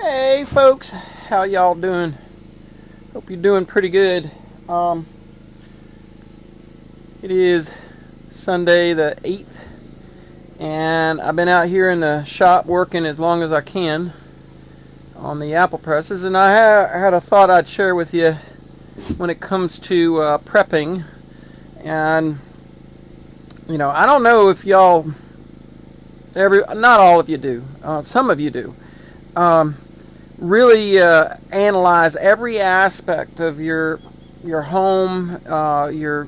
Hey folks, how y'all doing? Hope you're doing pretty good. It is Sunday the 8th, and I've been out here in the shop working as long as I can on the apple presses, and I had a thought I'd share with you when it comes to prepping. And you know, I don't know if y'all, not all of you do, some of you do, really analyze every aspect of your home, your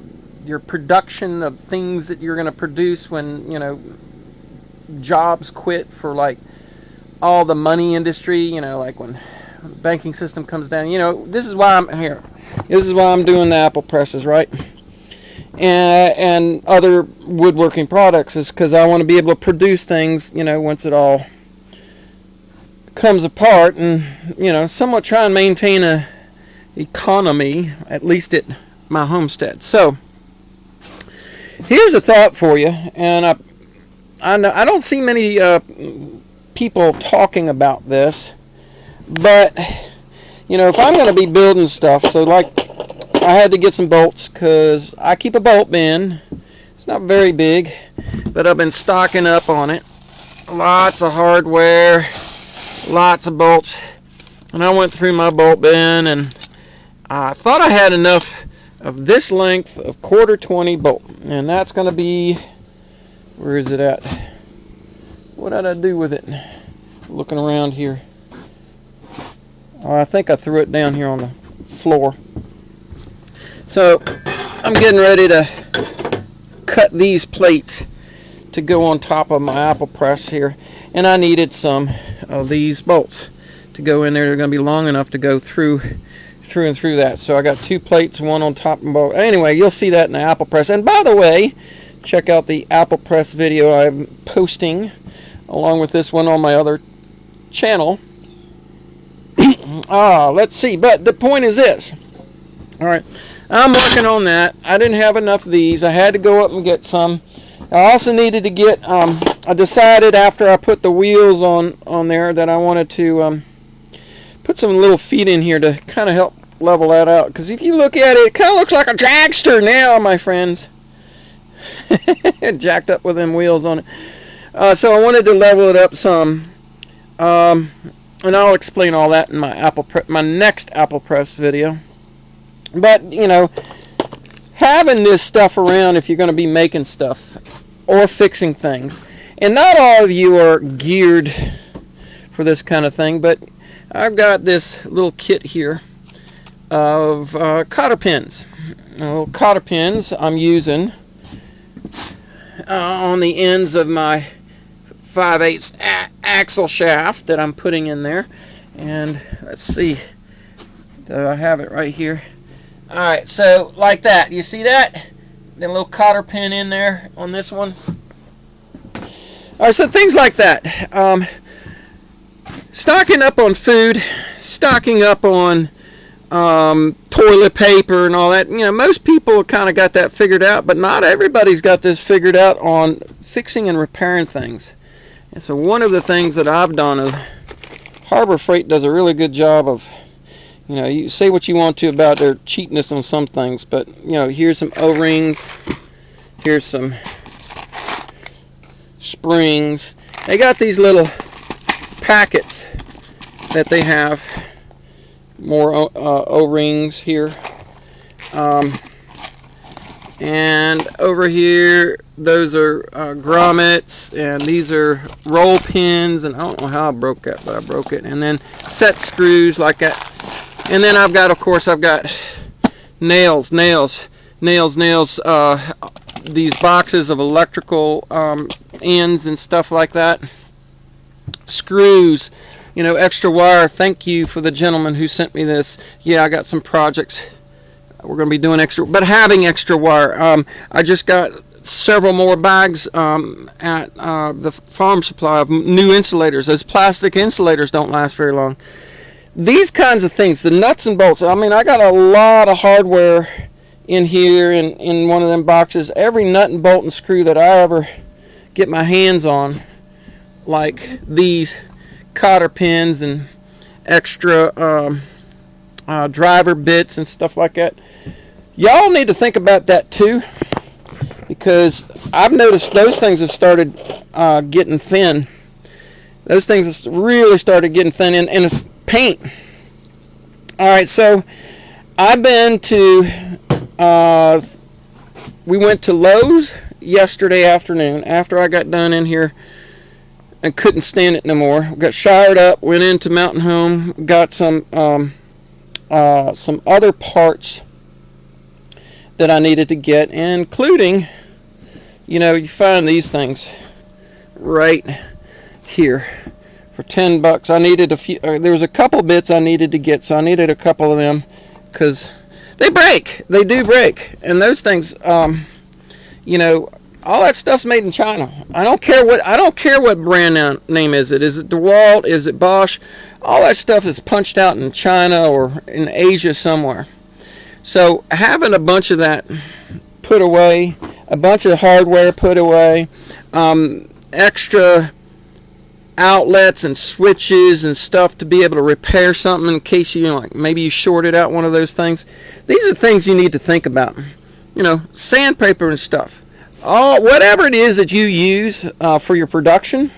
production of things that you're going to produce when, you know, jobs quit for like all the money industry, you know, like when the banking system comes down. You know, this is why I'm here. This is why I'm doing the apple presses, right? And other woodworking products, is because I want to be able to produce things, you know, once it all comes apart, and, you know, somewhat try and maintain a economy, at least at my homestead. So here's a thought for you, and I don't see many people talking about this, but, you know, if I'm going to be building stuff, so like I had to get some bolts because I keep a bolt bin. It's not very big, but I've been stocking up on it. Lots of hardware, lots of bolts, and I went through my bolt bin, and I thought I had enough of this length of 1/4-20 bolt, and that's going to be, where is it at? What did I do with it? Looking around here. Oh, I think I threw it down here on the floor. So I'm getting ready to cut these plates to go on top of my apple press here, and I needed some of these bolts to go in there. They're going to be long enough to go through that. So I got 2 plates, one on top of both. Anyway, you'll see that in the apple press. And by the way, check out the apple press video I'm posting along with this one on my other channel. Let's see. But the point is this. All right, I'm working on that. I didn't have enough of these. I had to go up and get some. I also needed to get, I decided after I put the wheels on there that I wanted to put some little feet in here to kind of help level that out. Because if you look at it, it kind of looks like a dragster now, my friends. Jacked up with them wheels on it. So I wanted to level it up some. And I'll explain all that in my next apple press video. But, you know, having this stuff around if you're going to be making stuff or fixing things. And not all of you are geared for this kind of thing, but I've got this little kit here of cotter pins. Cotter pins I'm using on the ends of my 5/8 axle shaft that I'm putting in there. And let's see, do I have it right here? Alright, so like that. You see that? The little cotter pin in there on this one. Alright, so things like that. Stocking up on food, stocking up on toilet paper and all that. You know, most people kind of got that figured out, but not everybody's got this figured out on fixing and repairing things. And so one of the things that I've done is Harbor Freight does a really good job of, you know, you say what you want to about their cheapness on some things, but, you know, here's some O-rings, here's some springs. They got these little packets that they have, more O-rings here. And over here, those are grommets, and these are roll pins, and I don't know how I broke that, but I broke it. And then set screws like that. And then I've got, of course, I've got nails, these boxes of electrical ends and stuff like that. Screws, you know, extra wire. Thank you for the gentleman who sent me this. Yeah, I got some projects we're going to be doing extra, but having extra wire. I just got several more bags at the farm supply of new insulators. Those plastic insulators don't last very long. These kinds of things, the nuts and bolts. I mean, I got a lot of hardware in here in one of them boxes. Every nut and bolt and screw that I ever get my hands on, like these cotter pins and extra driver bits and stuff like that. Y'all need to think about that too, because I've noticed those things have started getting thin. Those things have really started getting thin, and it's paint. Alright, so I've been to, we went to Lowe's yesterday afternoon after I got done in here and couldn't stand it no more. Got showered up, went into Mountain Home, got some other parts that I needed to get, including, you know, you find these things right here for $10. I needed a few. There was a couple bits I needed to get, so I needed a couple of them because they break. They do break, and those things, you know, all that stuff's made in China. I don't care what brand name is it. Is it DeWalt? Is it Bosch? All that stuff is punched out in China or in Asia somewhere. So having a bunch of that put away, a bunch of hardware put away, extra outlets and switches and stuff to be able to repair something in case you, like, maybe you shorted out one of those things. These are things you need to think about. You know, sandpaper and stuff. Whatever it is that you use for your production.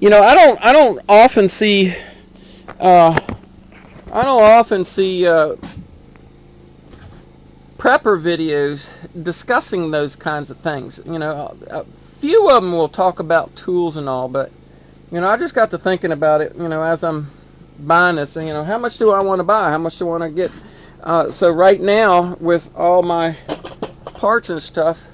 You know, I don't often see prepper videos discussing those kinds of things. You know, a few of them will talk about tools and all, but, you know, I just got to thinking about it, you know, as I'm buying this, and, you know, how much do I want to buy? How much do I want to get? So right now, with all my parts and stuff,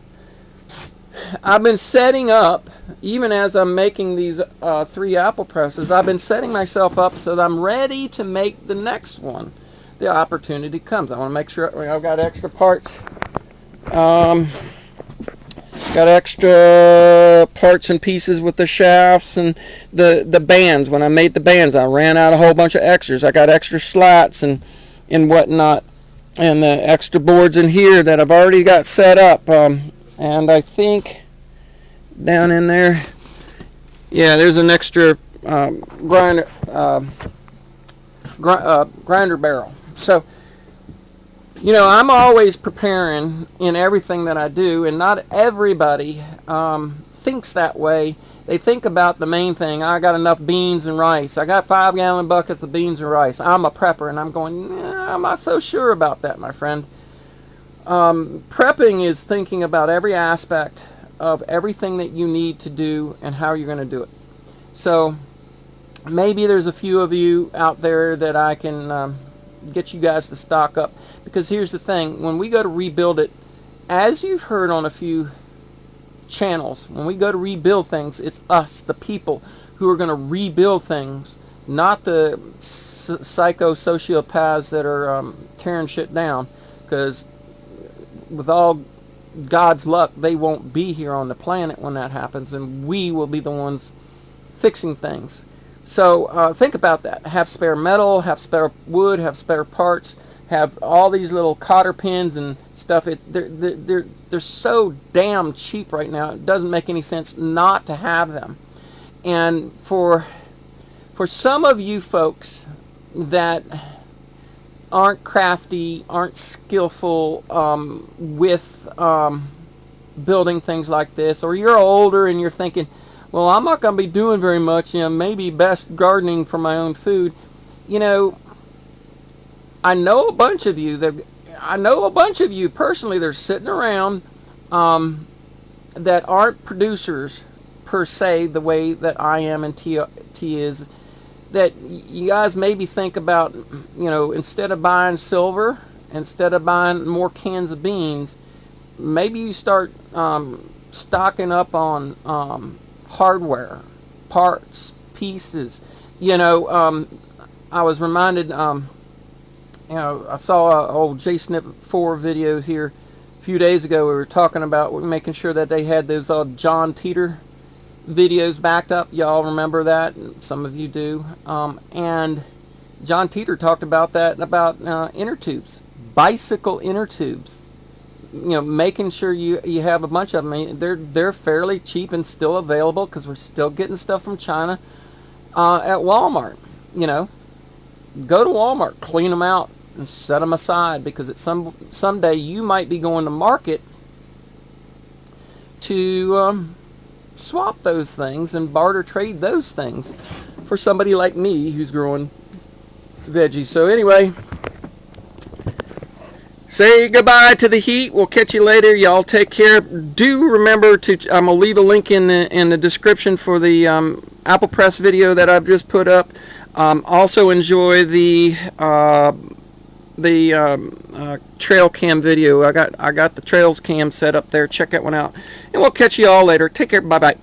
I've been setting up, even as I'm making these 3 apple presses, I've been setting myself up so that I'm ready to make the next one. The opportunity comes. I want to make sure I've got extra parts. Got extra parts and pieces with the shafts and the bands. When I made the bands, I ran out a whole bunch of extras. I got extra slats and whatnot, and the extra boards in here that I've already got set up. And I think down in there, yeah, there's an extra grinder barrel. So, you know, I'm always preparing in everything that I do, and not everybody thinks that way. They think about the main thing. I got enough beans and rice. I got 5-gallon buckets of beans and rice. I'm a prepper, and I'm going, nah, I'm not so sure about that, my friend. Prepping is thinking about every aspect of everything that you need to do and how you're going to do it. So maybe there's a few of you out there that I can get you guys to stock up, because here's the thing: when we go to rebuild it, as you've heard on a few channels, when we go to rebuild things, it's us, the people, who are going to rebuild things, not the psycho-sociopaths that are tearing shit down, because with all God's luck, they won't be here on the planet when that happens, and we will be the ones fixing things. So think about that. Have spare metal, have spare wood, have spare parts, have all these little cotter pins and stuff. They're so damn cheap right now. It doesn't make any sense not to have them. And for some of you folks that aren't crafty, aren't skillful with building things like this, or you're older and you're thinking, well, I'm not going to be doing very much, you know, maybe best gardening for my own food. You know, I know a bunch of you personally that are sitting around that aren't producers per se the way that I am and T is, that you guys maybe think about, you know, instead of buying silver, instead of buying more cans of beans, maybe you start stocking up on hardware, parts, pieces. You know, I was reminded, you know, I saw an old JSnip4 video here a few days ago. We were talking about making sure that they had those John Teeter videos backed up. Y'all remember that? Some of you do. And John Teeter talked about that, about inner tubes, bicycle inner tubes. You know, making sure you have a bunch of them. They're fairly cheap and still available, because we're still getting stuff from China at Walmart. you know, go to Walmart, clean them out, and set them aside, because at someday you might be going to market to swap those things and barter trade those things for somebody like me who's growing veggies. So anyway, say goodbye to the heat. We'll catch you later. Y'all take care. Do remember to, I'm going to leave a link in the description for the Apple Press video that I've just put up. Also enjoy the trail cam video. I got the trails cam set up there. Check that one out. And we'll catch you all later. Take care. Bye-bye.